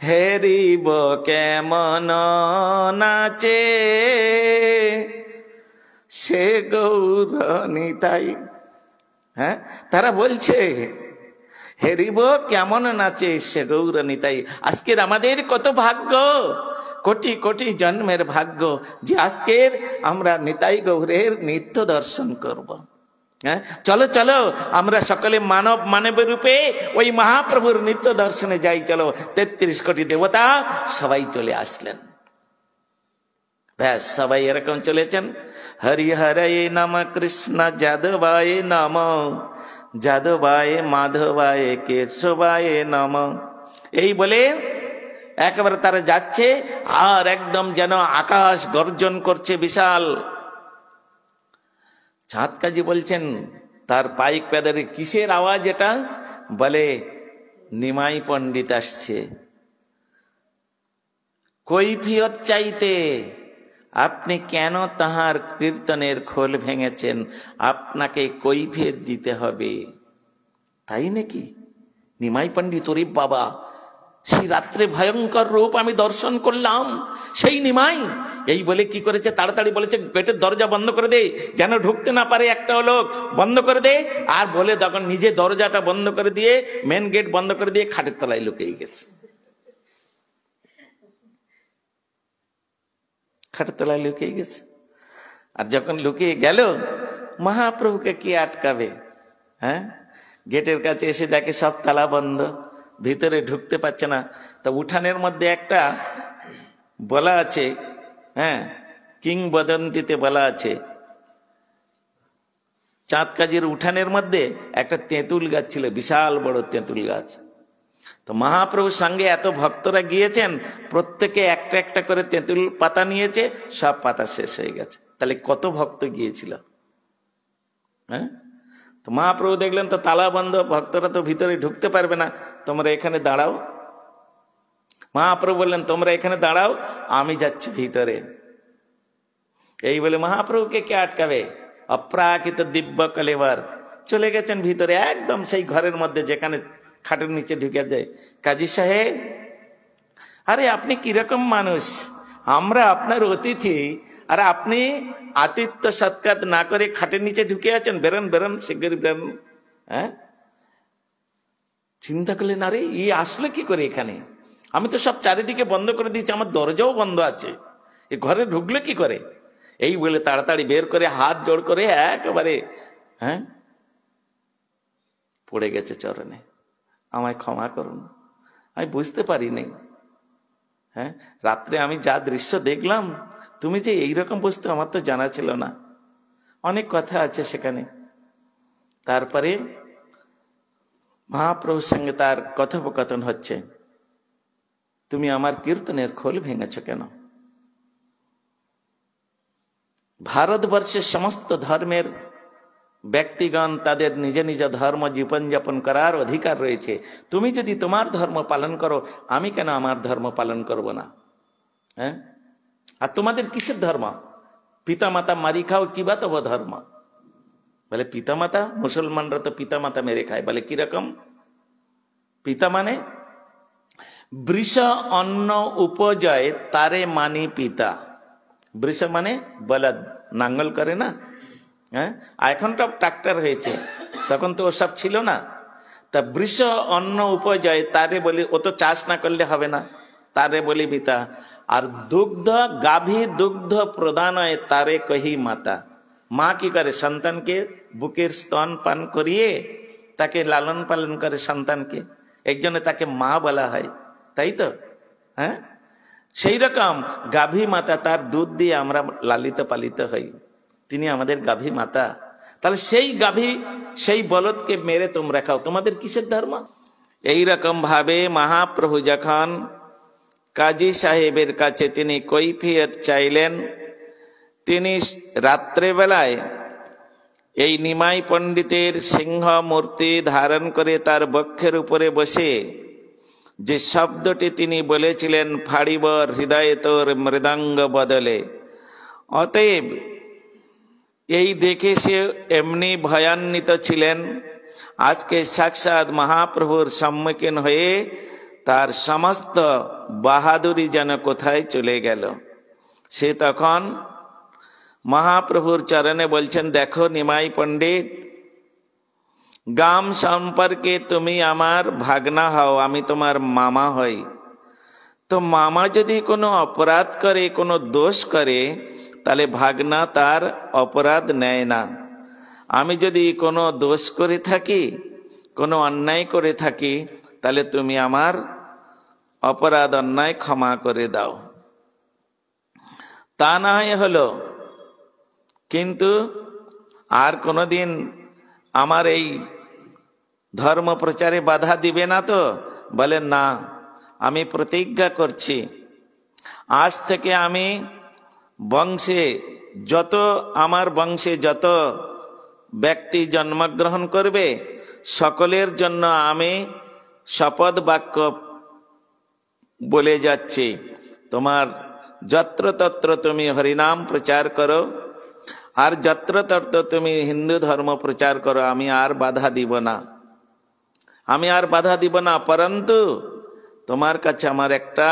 হেরিব কেমন নাচে সে গৌর নিতাই। হ্যাঁ, তারা বলছে হেরিব কেমন নাচে সে গৌর নিতাই। আজকের আমাদের কত ভাগ্য, কোটি কোটি জন্মের ভাগ্য যে আজকের আমরা নিতাই গৌরের নিত্য দর্শন করব। হ্যাঁ, চলো চলো আমরা সকলে মানব রূপে ওই মহাপ্রভুর নিত্য দর্শনে যাই। চলো, 33 কোটি দেবতা সবাই চলে আসলেন। ব্যাস, সবাই এরকম চলেছেন। হরিহরায় নম, কৃষ্ণ যাদবায় নম, যাদবায় মাধবায় কেশবায় নম, এই বলে একেবারে তারা যাচ্ছে। আর একদম যেন আকাশ গর্জন করছে বিশাল। চাঁদ কাজী বলছেন তার পাইক পেদারে কিসের আওয়াজ এটা? বলে নিমাই পণ্ডিত আসছে। কৈফিয়ত চাইতে আপনি কেন তাহার কীর্তনের খোল ভেঙেছেন, আপনাকে কৈফিয়ত দিতে হবে। তাই নাকি? নিমাই পণ্ডিত, ওরে বাবা, সেই রাত্রে ভয়ঙ্কর রূপ আমি দর্শন করলাম, সেই নিমাই। এই বলে কি করেছে, তাড়াতাড়ি বলেছে গেটের দরজা বন্ধ করে দে, যেন ঢুকতে না পারে একটা লোক, বন্ধ করে দে। আর বলে তখন নিজে দরজাটা বন্ধ করে দিয়ে, মেন গেট বন্ধ করে দিয়ে খাটের তলায় লুকিয়ে গেছে। খাটের তলায় লুকিয়ে গেছে। আর যখন লুকিয়ে গেল, মহাপ্রভুকে কি আটকাবে? হ্যাঁ, গেটের কাছে এসে দেখে সব তালা বন্ধ, ভিতরে ঢুকতে পারছে না। তা উঠানের মধ্যে একটা বলা আছে, হ্যাঁ, কিংবদন্তিতে বলা আছে, চাঁদ কাজীর উঠানের মধ্যে একটা তেঁতুল গাছ ছিল, বিশাল বড় তেঁতুল গাছ। তো মহাপ্রভুর সঙ্গে এত ভক্তরা গিয়েছেন, প্রত্যেকে একটা একটা করে তেঁতুল পাতা নিয়েছে, সব পাতা শেষ হয়ে গেছে। তাহলে কত ভক্ত গিয়েছিল? হ্যাঁ, তো মহাপ্রভু দেখলেন তো তালা বন্ধ, ভক্তরা তো ভিতরে ঢুকতে পারবে না, তোমরা এখানে দাঁড়াও। মহাপ্রভু বললেন তোমরা এখানে দাঁড়াও, আমি যাচ্ছি ভিতরে। এই বলে মহাপ্রভুকে কে আটকাবে? অপ্রাকৃত দিব্য কলেবার চলে গেছেন ভিতরে, একদম সেই ঘরের মধ্যে যেখানে খাটের নিচে ঢুকে যায়। কাজী সাহেব, আরে আপনি কিরকম মানুষ? আমরা আপনার অতিথি, আর আপনি আতিথ্য সৎকার না করে খাটের নিচে ঢুকে আছেন। বেরোন বেরোন, শিগগির বেরোন। হ্যাঁ, চিন্তা করলেন আরে ই আসলে কি করে এখানে? আমি তো সব চারিদিকে বন্ধ করে দিয়েছি, আমার দরজাও বন্ধ আছে, এ ঘরে ঢুকলে কি করে? এই বলে তাড়াতাড়ি বের করে হাত জোড় করে একেবারে, হ্যাঁ, পড়ে গেছে চরণে, আমায় ক্ষমা করুন, আমি বুঝতে পারি নাই। হ্যাঁ, রাত্রে আমি যা দৃশ্য দেখলাম, তুমি যে এইরকম বস্তু আমার তো জানা ছিল না। অনেক কথা আছে সেখানে। তারপরে মহাপ্রভুর সঙ্গে তার কথোপকথন হচ্ছে, তুমি আমার কীর্তনের খোল ভেঙেছ কেন? ভারতবর্ষের সমস্ত ধর্মের ব্যক্তিগণ তাদের নিজ নিজ ধর্ম জীবনযাপন করার অধিকার রয়েছে। তুমি যদি তোমার ধর্ম পালন করো, আমি কেন আমার ধর্ম পালন করব না? হ্যাঁ, আর তোমাদের কিসের ধর্ম? পিতামাতা মারি খাও, কি বা তব ধর্ম? বলে পিতামাতা, মুসলমানরা তো পিতামাতা মেরে খায়। বলে কিরকম? পিতা মানে বৃষ অন্ন উপজয় তারে মানি পিতা। বৃষ মানে বলদ, নাঙ্গল করে না? হ্যাঁ, এখন তো ট্রাক্টর হয়েছে, তখন তো ওসব ছিল না। তা বৃষ অন্ন উপজয় তারে বলি, ও তো চাষ না করলে হবে না, তারে বলি পিতা। আর দুগ্ধ গাভী দুগ্ধ প্রদানয় তারে কহি মাতা। মা কি করে? সন্তানকে বুকের স্তন পান করিয়ে তাকে লালন পালন করে সন্তানকে, এই জন্য তাকে মা বলা হয়, তাই তো? হ্যাঁ, সেই রকম গাভী মাতা, তার দুধ দিয়ে আমরা লালিত পালিত হই, তিনি আমাদের গাভী মাতা। তাহলে সেই গাভী, সেই বলদকে মেরে তোমরা খাও, তোমাদের কিসের ধর্ম? এইরকম ভাবে মহাপ্রভু যখন কাজী সাহেবের কাছে তিনি কৈফিয়ত চাইলেন, তিনি রাত্রেবেলায় এই নিমাই পণ্ডিতের সিংহ মূর্তি ধারণ করে তার বক্ষের উপরে বসে যে শব্দটি তিনি বলেছিলেন, ফাড়িব হৃদয়ে তোর মৃদঙ্গ বদলে। অতএব এই দেখে সে এমনি ভয়ান্বিত ছিলেন, আজকে সাক্ষাৎ মহাপ্রভুর সম্মুখীন হয়ে তার সমস্ত বাহাদুরি যেন কোথায় চলে গেল। সে তখন মহাপ্রভুর চরণে বলছেন, দেখো নিমাই পণ্ডিত, গাম সম্পর্কে তুমি আমার ভাগনা হও, আমি তোমার মামা হই। তো মামা যদি কোনো অপরাধ করে, কোনো দোষ করে, তাহলে ভাগনা তার অপরাধ নেয় না। আমি যদি কোনো দোষ করে থাকি, কোনো অন্যায় করে থাকি, তাহলে তুমি আমার অপরাধ অন্যায় ক্ষমা করে দাও। তা না হয় হলো, কিন্তু আর কোনোদিন আমার এই ধর্ম প্রচারে বাধা দিবে না তো? বলেন না, আমি প্রতিজ্ঞা করছি, আজ থেকে আমি বংশে আমার বংশে যত ব্যক্তি জন্মগ্রহণ করবে, সকলের জন্য আমি শপথ বাক্য বলে যাচ্ছি, তোমার যত্রতত্র তুমি হরিনাম প্রচার করো, আর যত্রতত্র তুমি হিন্দু ধর্ম প্রচার করো, আমি আর বাধা দিব না, আমি আর বাধা দিব না। পরন্তু তোমার কাছে আমার একটা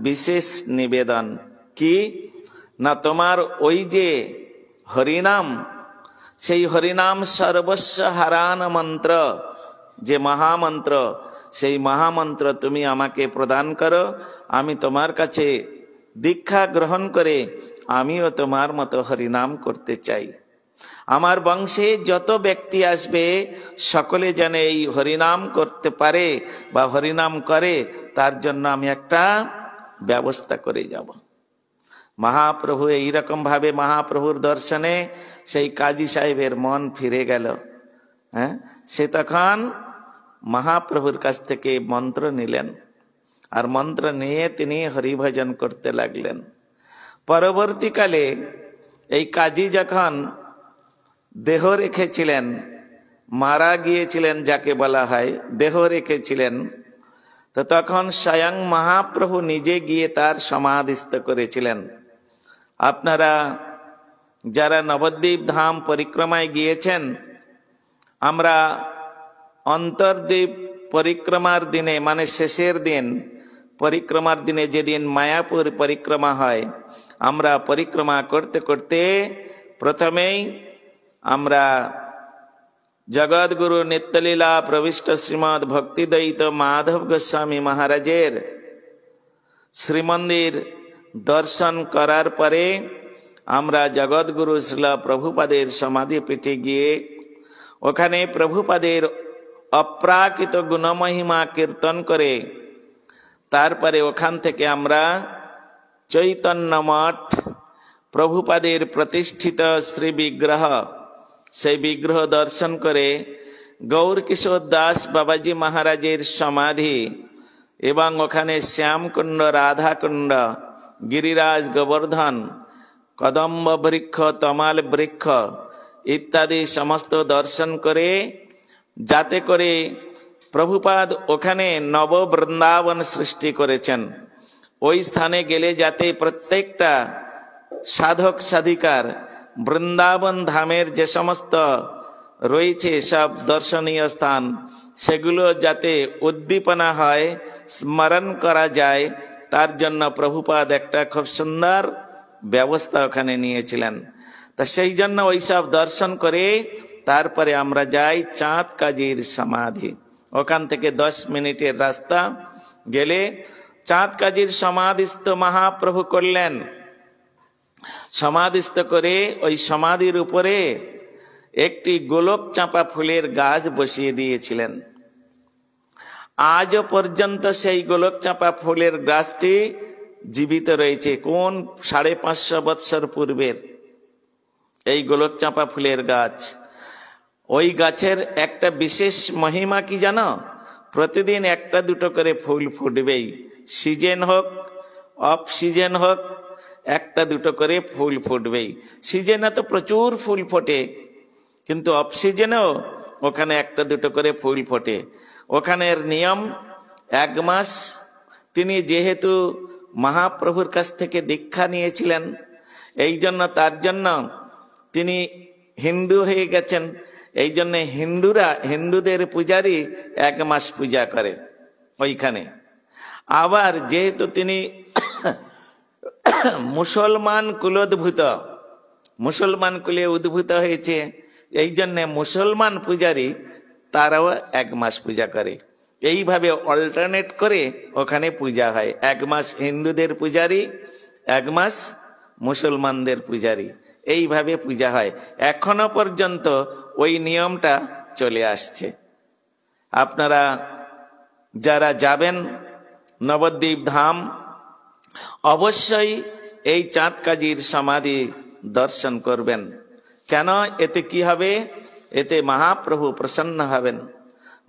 বিশেষ নিবেদন, কি না, তোমার ওই যে হরিনাম, সেই হরিনাম সর্বস্ব হারান মন্ত্র, যে মহামন্ত্র, সেই মহামন্ত্র তুমি আমাকে প্রদান করো। আমি তোমার কাছে দীক্ষা গ্রহণ করে আমিও তোমার মতো হরিনাম করতে চাই। আমার বংশে যত ব্যক্তি আসবে, সকলে যেন এই হরিনাম করতে পারে বা হরিনাম করে, তার জন্য আমি একটা ব্যবস্থা করে যাব। মহাপ্রভু এইরকম ভাবে মহাপ্রভুর দর্শনে সেই কাজী সাহেবের মন ফিরে গেল। হ্যাঁ, সে তখন মহাপ্রভুর কাছ থেকে মন্ত্র নিলেন, আর মন্ত্র নিয়ে তিনি হরিভজন করতে লাগলেন। পরবর্তীকালে এই কাজী যখন দেহ রেখেছিলেন, মারা গিয়েছিলেন, যাকে বলা হয় দেহ রেখেছিলেন, তো তখন স্বয়ং মহাপ্রভু নিজে গিয়ে তার সমাধিস্থ করেছিলেন। আপনারা যারা নবদ্বীপ ধাম পরিক্রমায় গিয়েছেন, আমরা অন্তর্দ্বীপ পরিক্রমার দিনে, মানে শেষের দিন, পরিক্রমার দিনে যেদিন মায়াপুর পরিক্রমা হয়, আমরা পরিক্রমা করতে করতে প্রথমেই আমরা জগৎগুরু নিত্যলীলা প্রবিষ্ট শ্রীমৎ ভক্তিদ্বৈত মাধব গোস্বামী মহারাজের শ্রীমন্দির দর্শন করার পরে আমরা জগৎগুরু শ্রীলা প্রভুপাদের সমাধিপীঠে গিয়ে ওখানে প্রভুপাদের অপ্রাকৃত গুণমহিমা কীর্তন করে তারপরে ওখান থেকে আমরা চৈতন্য মঠ, প্রভুপাদের প্রতিষ্ঠিত শ্রী বিগ্রহ, সেই বিগ্রহ দর্শন করে গৌরকিশোর দাস বাবাজি মহারাজের সমাধি এবং ওখানে শ্যামকুণ্ড, রাধাকুণ্ড, গিরিরাজ গোবর্ধন, কদম্ব বৃক্ষ, তমাল বৃক্ষ ইত্যাদি সমস্ত দর্শন করে, যাতে করে প্রভুপাদ ওখানে নব বৃন্দাবন সৃষ্টি করেছেন। ওই স্থানে গেলে যাতে প্রত্যেকটা সাধক সাধিকার বৃন্দাবন ধামের যে সমস্ত রয়েছে সব দর্শনীয় স্থান, সেগুলো যাতে উদ্দীপনা হয়, স্মরণ করা যায়, তার জন্য প্রভুপাদ একটা খুব সুন্দর ব্যবস্থা ওখানে নিয়েছিলেন। তা সেই জন্য ওইসব দর্শন করে তারপরে আমরা যাই চাঁদ কাজীর সমাধি। ওখান থেকে 10 মিনিটের রাস্তা গেলে চাঁদ কাজীর সমাধিস্থ মহাপ্রভু করলেন। সমাধিস্থ করে ওই সমাধির উপরে একটি গোলক চাঁপা ফুলের গাছ বসিয়ে দিয়েছিলেন। আজও পর্যন্ত সেই গোলক চাঁপা ফুলের গাছটি জীবিত রয়েছে। কোন 550 বৎসর পূর্বের এই গোলক চাঁপা ফুলের গাছ। ওই গাছের একটা বিশেষ মহিমা কি জানো? প্রতিদিন একটা দুটো করে ফুল ফুটবেই, সিজন হোক অফ সিজন হোক, একটা দুটো করে ফুল ফুটবেই। সিজনে তো প্রচুর ফুল ফোটে, কিন্তু অফ সিজনেও ওখানে একটা দুটো করে ফুল ফোটে। ওখানের নিয়ম, এক মাস তিনি যেহেতু মহাপ্রভুর কাছ থেকে দীক্ষা নিয়েছিলেন, এই জন্য তার জন্য তিনি হিন্দু হয়ে গেছেন। এই জন্য হিন্দুদের পূজারই 1 মাস পূজা করে ওইখানে। আবার যেহেতু তিনি মুসলমান কুলে উদ্ভূত হয়েছে, এই জন্য মুসলমান পূজারী তারাও 1 মাস পূজা করে। এইভাবে অল্টারনেট করে ওখানে পূজা হয়। 1 মাস হিন্দুদের পূজারী, 1 মাস মুসলমানদের পূজারী, এইভাবে পূজা হয়। এখনো পর্যন্ত ওই নিয়মটা চলে আসছে। আপনারা যারা যাবেন নবদ্বীপ ধাম, অবশ্যই এই চাঁদ কাজীর সমাধি দর্শন করবেন। কেন? এতে কি হবে? এতে মহাপ্রভু প্রসন্ন হবেন।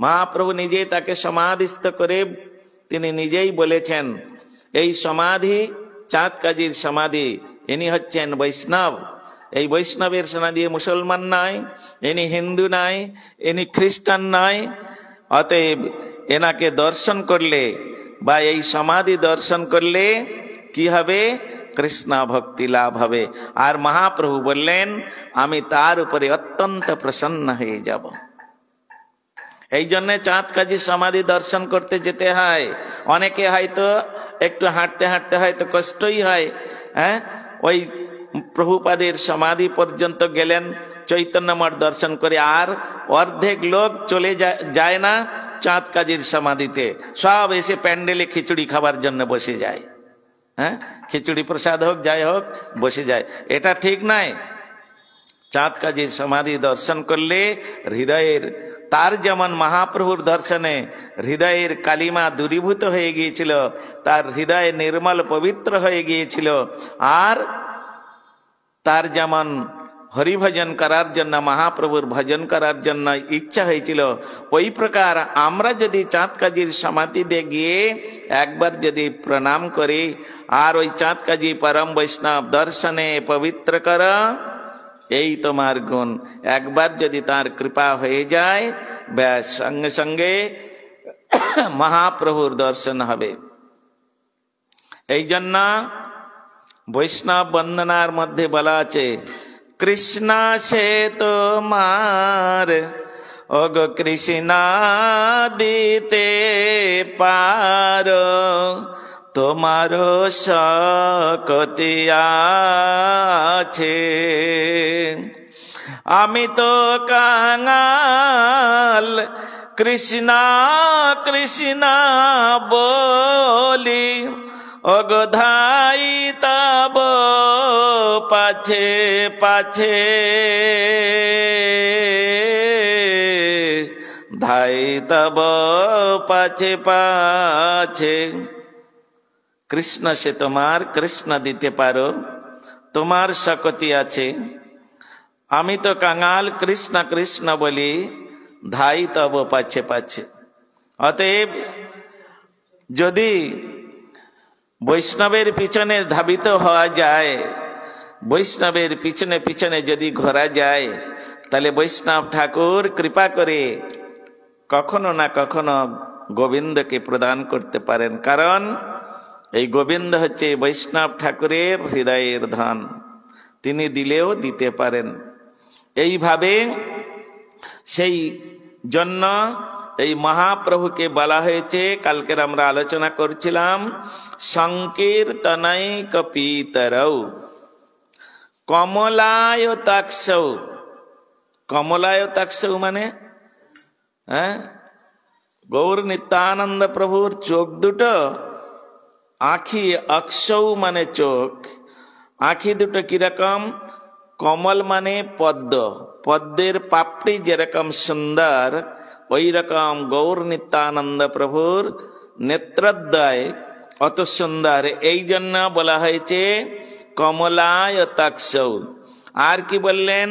মহাপ্রভু নিজেই তাকে সমাধিস্থ করে তিনি নিজেই বলেছেন, এই সমাধি চাঁদ কাজীর সমাধি, ইনি হচ্ছেন বৈষ্ণব। এই বৈষ্ণবের সমাধি মুসলমান নয়, ইনি হিন্দু নয়, ইনি খ্রিস্টান নয়। অতএব এনাকে দর্শন করলে বা এই সমাধি দর্শন করলে কি হবে? কৃষ্ণ ভক্তি লাভ হবে। আর মহাপ্রভু বললেন, আমি তার উপরে অত্যন্ত প্রসন্ন হয়ে যাব। এই জন্য চাঁদ কাজী সমাধি দর্শন করতে যেতে হয়। অনেকে হয়তো একটু হাঁটতে হাঁটতে হয়তো কষ্টই হয়, ওই প্রভুপাদের সমাধি পর্যন্ত গেলেন চৈতন্য মঠ দর্শন করে, আর অর্ধেক লোক চলে যায় না চাঁদ কাজীর সমাধিতে, সব এসে প্যান্ডেলে খিচুড়ি খাবার জন্য বসে যায়। খিচুড়ি প্রসাদ হোক যাই হোক বসে যায়, এটা ঠিক নয়। চাঁদ কাজীর সমাধি দর্শন করলে হৃদয়ের, তার যেমন মহাপ্রভুর দর্শনে হৃদয়ের কালিমা দূরীভূত হয়ে গিয়েছিল, তার হৃদয় নির্মল পবিত্র হয়ে গিয়েছিল, আর তার যেমন হরিভজন করার জন্য, মহাপ্রভুর ভজন করার জন্য ইচ্ছা হয়েছিল, ওই প্রকার আমরা যদি চাঁদ কাজীর সমাধিতে গিয়ে একবার যদি প্রণাম করি, আর ওই চাঁদ কাজী পরম বৈষ্ণব দর্শনে পবিত্র কর, এই তোমার গুণ। একবার যদি তার কৃপা হয়ে যায়, ব্যাস সঙ্গে সঙ্গে মহাপ্রভুর দর্শন হবে। এই জন্য বৈষ্ণব বন্দনার মধ্যে বলা আছে, কৃষ্ণা সে তোমার ওগো কৃষ্ণা দিতে পারো, তোমার শক্তি আছে। আমি তো কাঙাল কৃষ্ণা কৃষ্ণা বলি, ওগো ধাই তব পাছে পাছে, ধাই তব পাছে পাছে। কৃষ্ণ সে তোমার, কৃষ্ণ দিতে পারো, তোমার শক্তি আছে। আমি তো কাঙাল কৃষ্ণ কৃষ্ণ বলি, ধাই তব পাছে পাছে। অতএব যদি বৈষ্ণবের পিছনে ধাবিত হওয়া যায়, বৈষ্ণবের পিছনে পিছনে যদি ঘোরা যায়, তাহলে বৈষ্ণব ঠাকুর কৃপা করে কখনো না কখনো গোবিন্দকে প্রদান করতে পারেন। কারণ এই গোবিন্দ হচ্ছে বৈষ্ণব ঠাকুরের হৃদয়ের ধন, তিনি দিলেও দিতে পারেন। এইভাবে সেই জন্য এই মহাপ্রভুকে বলা হয়েছে, কালকের আমরা আলোচনা করছিলাম, সংকীর্তনৈক পিতরৌ কমলায়তাক্ষৌ। কমলায়তাক্ষৌ মানে গৌর নিত্যানন্দ প্রভুর চোখ দুটো, আখি অক্ষৌ মানে চোখ, আখি দুটো কিরকম? কমল মানে পদ্ম, পদ্মের পাপড়ি যেরকম সুন্দর, ওই রকম গৌর নিত্যানন্দ প্রভুর নেত্রদ্বয় অত সুন্দর। এই জন্য বলা হয়েছে কমলায়তাক্ষৌ। আর কি বললেন?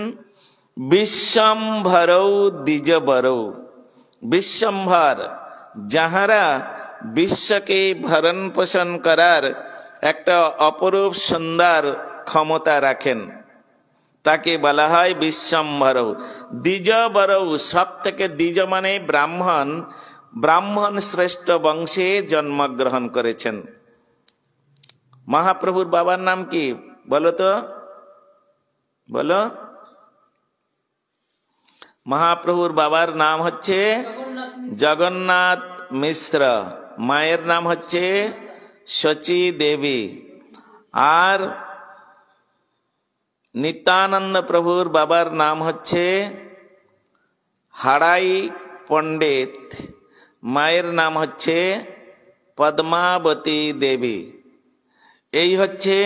বিশ্বম্ভরৌ দ্বিজবরৌ। বিশ্বম্ভর, যাহারা বিশ্বকে ভরণ পোষণ করার একটা অপরূপ সুন্দর ক্ষমতা রাখেন, তাকে বলা হয় বিশ্বম্ভরৌ। দ্বিজবরৌ, সব থেকে দ্বিজ মানে ব্রাহ্মণ, ব্রাহ্মণ শ্রেষ্ঠ বংশে জন্মগ্রহণ করেছেন। মহাপ্রভুর বাবার নাম কি বলো তো, বলো। মহাপ্রভুর বাবার নাম হচ্ছে জগন্নাথ মিশ্র, মায়ের নাম হচ্ছে শচী দেবী। আর নিত্যানন্দ প্রভুর বাবার নাম হচ্ছে হাড়াই পণ্ডিত, মায়ের নাম হচ্ছে পদ্মাবতী দেবী। এই হচ্ছে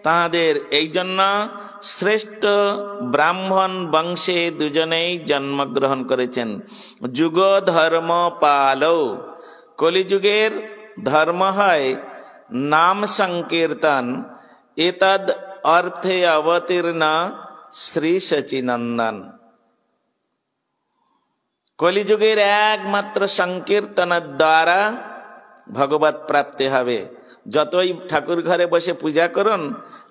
তাঁদের, এই জন্য শ্রেষ্ঠ ব্রাহ্মণ বংশে দুজনেই জন্মগ্রহণ করেছেন। যুগ ধর্ম পালৌ, কলিযুগের ধর্ম হয় নাম সংকীর্তন, এতদ অর্থে অবতীর্ণ শ্রী সচিনন্দন। কলিযুগের একমাত্র সংকীর্তনের দ্বারা ভগবত প্রাপ্তি হবে। যতই ঠাকুর ঘরে বসে পূজা করুন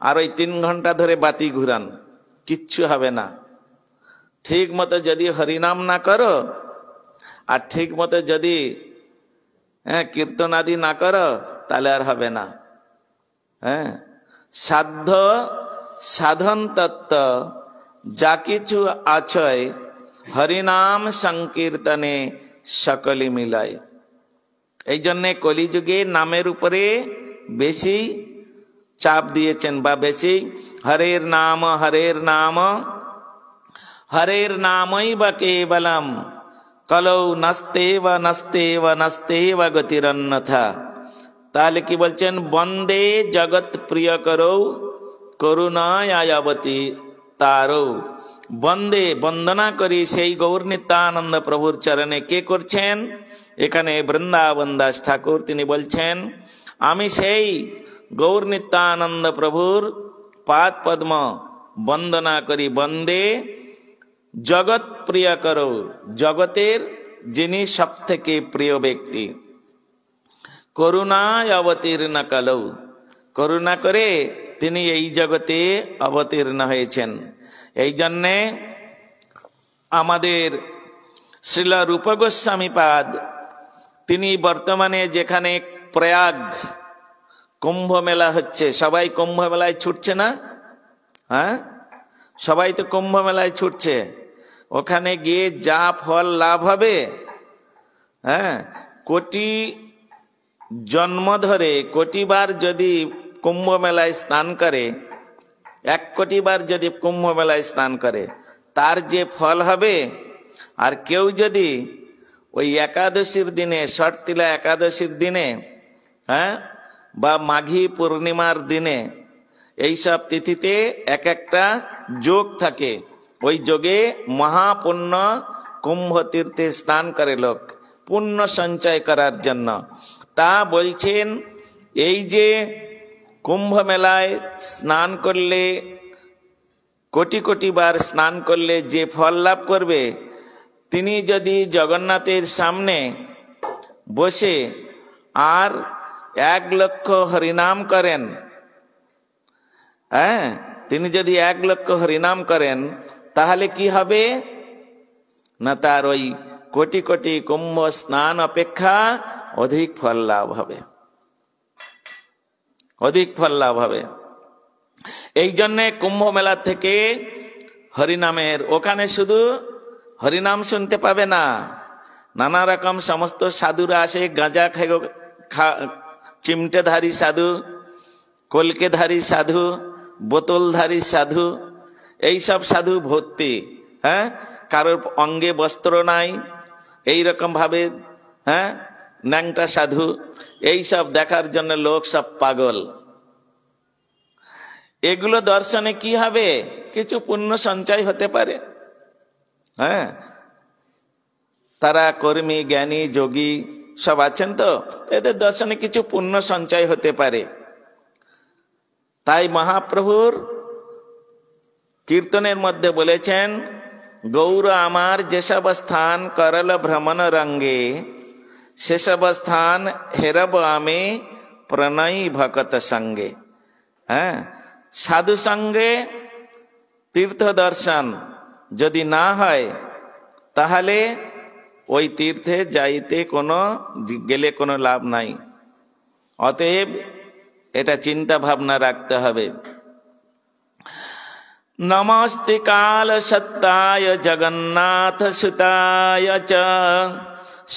আর ওই 3 ঘন্টা ধরে বাতি ঘুরান, কিচ্ছু হবে না। ঠিক মতো যদি হরিনাম না করো আর ঠিক মতো যদি কীর্তন আদি না করো তাহলে আর হবে না। সাধ্য সাধন তত্ত্ব যা কিছু আছয়, হরিনাম সংকীর্তনে সকলে মিলায়। এই জন্যে কলিযুগে নামের উপরে বেশি চাপ দিয়েছেন, বা বেশি হরের নাম হরের নাম হরের নামই বা কেবলম কলৌ নাস্তেব নাস্তেব নাস্তেব গতিরন্যথা। তাহলে কি বলছেন, বন্দে জগৎ প্রিয় করৌ করুণায়াবতী তারৌ। বন্দে, বন্দনা করি সেই গৌর নিত্যানন্দ প্রভুর চরণে। কে করছেন? এখানে বৃন্দাবন দাস ঠাকুর তিনি বলছেন, আমি সেই গৌর নিত্যানন্দ প্রভুর পাদ পদ্ম বন্দনা করি। বন্দে জগৎ প্রিয় করো, জগতের যিনি সব থেকে প্রিয় ব্যক্তি। করুণায় অবতীর্ণ কালৌ, করুণা করে তিনি এই জগতে অবতীর্ণ হয়েছেন। এই জন্যে আমাদের শ্রীল রূপ গোস্বামী পাদ তিনি বর্তমানে যেখানে প্রয়াগ কুম্ভ মেলা হচ্ছে, সবাই কুম্ভ মেলায় ছুটছে না? সবাই তো কুম্ভ মেলায় ছুটছে। ওখানে গিয়ে যা ফল লাভ হবে, কোটি জন্ম ধরে কোটিবার যদি কুম্ভ মেলায় স্নান করে, 1 কোটি বার যদি কুম্ভ মেলায় স্নান করে, তার যে ফল হবে। আর কেউ যদি ওই একাদশীর দিনে, ষটতিলা একাদশীর দিনে, বা মাঘী পূর্ণিমার দিনে, এইসব তিথিতে এক একটা যোগ থাকে, ওই যোগে মহাপুণ্য কুম্ভ তীর্থে স্নান করে লোক পুণ্য সঞ্চয় করার জন্য। তা বলছেন, এই যে কুম্ভ মেলায় স্নান করলে, কোটি কোটি বার স্নান করলে যে ফল লাভ করবে, তিনি যদি জগন্নাথের সামনে বসে আর 1 লক্ষ হরিনাম করেন, তিনি যদি 1 লক্ষ হরিনাম করেন, তাহলে কি হবে না, তার ওই কোটি কোটি কুম্ভ স্নান অপেক্ষা অধিক ফল লাভ হবে, অধিক ফল লাভ হবে। এই জন্যে কুম্ভ মেলা থেকে হরিনামের, ওখানে শুধু হরিনাম শুনতে পাবে না, নানা রকম সমস্ত সাধুরা আসে, গাঁজা চিমটেধারী সাধু, কলকেধারী সাধু, বোতলধারী সাধু, এইসব সাধু ভর্তি। কারোর অঙ্গে বস্ত্র নাই, এইরকম ভাবে ন্যাংটা সাধু, এইসব দেখার জন্য লোক সব পাগল। এগুলো দর্শনে কি হবে? কিছু পুণ্য সঞ্চয় হতে পারে। তারা কর্মী, জ্ঞানী, যোগী সব আছেন, তো এদের দর্শনে কিছু পুণ্য সঞ্চয় হতে পারে। তাই মহাপ্রভুর কীর্তনের মধ্যে বলেছেন, গৌর আমার যেসব স্থান করল ভ্রমণ রঙ্গে, সেসব স্থান হেরব আমি প্রণয়ী ভকত সঙ্গে। সাধু সঙ্গে তীর্থ দর্শন যদি না হয়, তাহলে ওই তীর্থে যাইতে গেলে কোনো লাভ নাই। অতএব এটা চিন্তা ভাবনা রাখতে হবে। নমস্তে কাল সত্তায় জগন্নাথ সুতায় চ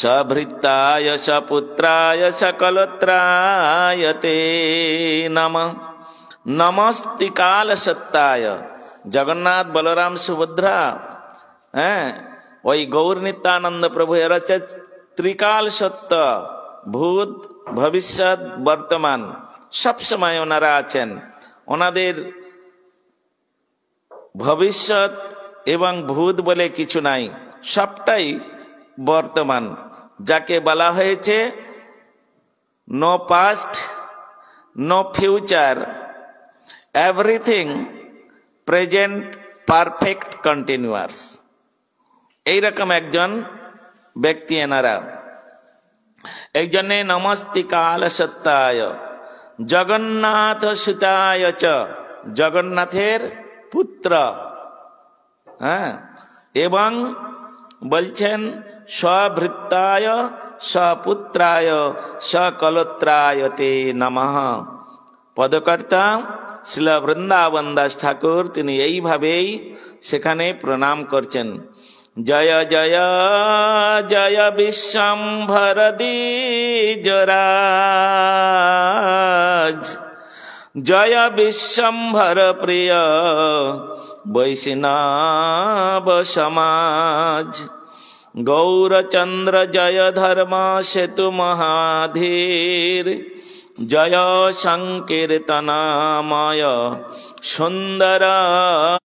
সভৃত্তায় সপুত্রায় সকলত্রায় তে নমঃ। নমস্তে কাল সত্তায়, জগন্নাথ বলরাম সুভদ্রা, ওই গৌর নিত্যানন্দ প্রভু এরা হচ্ছে ত্রিকাল সত্য, ভূত ভবিষ্যৎ বর্তমান, সবসময় ওনারা আছেন। ওনাদের ভবিষ্যৎ এবং ভূত বলে কিছু নাই, সবটাই বর্তমান, যাকে বলা হয়েছে no past no future, everything present perfect continuous. এইরকম একজন ব্যক্তি এনারা। এই জন্যে নমস্তে কাল সত্তায় জগন্নাথ সুতায় চ, জগন্নাথের পুত্র, এবং বলছেন স্বভৃত্তায় সপুত্রায় সকলত্রায় তে নমঃ। পদকর্তা শ্রীল বৃন্দাবন দাস ঠাকুর তিনি এইভাবেই সেখানে প্রণাম করছেন। জয় জয় জয় বিশ্বম্ভর দ্বিজরাজ, জয় বিশ্বম্ভর প্রিয় বৈষ্ণব সমাজ, গৌরচন্দ্র জয় ধর্ম সেতু মহাধীর, জয় সংকীর্তনময় সুন্দর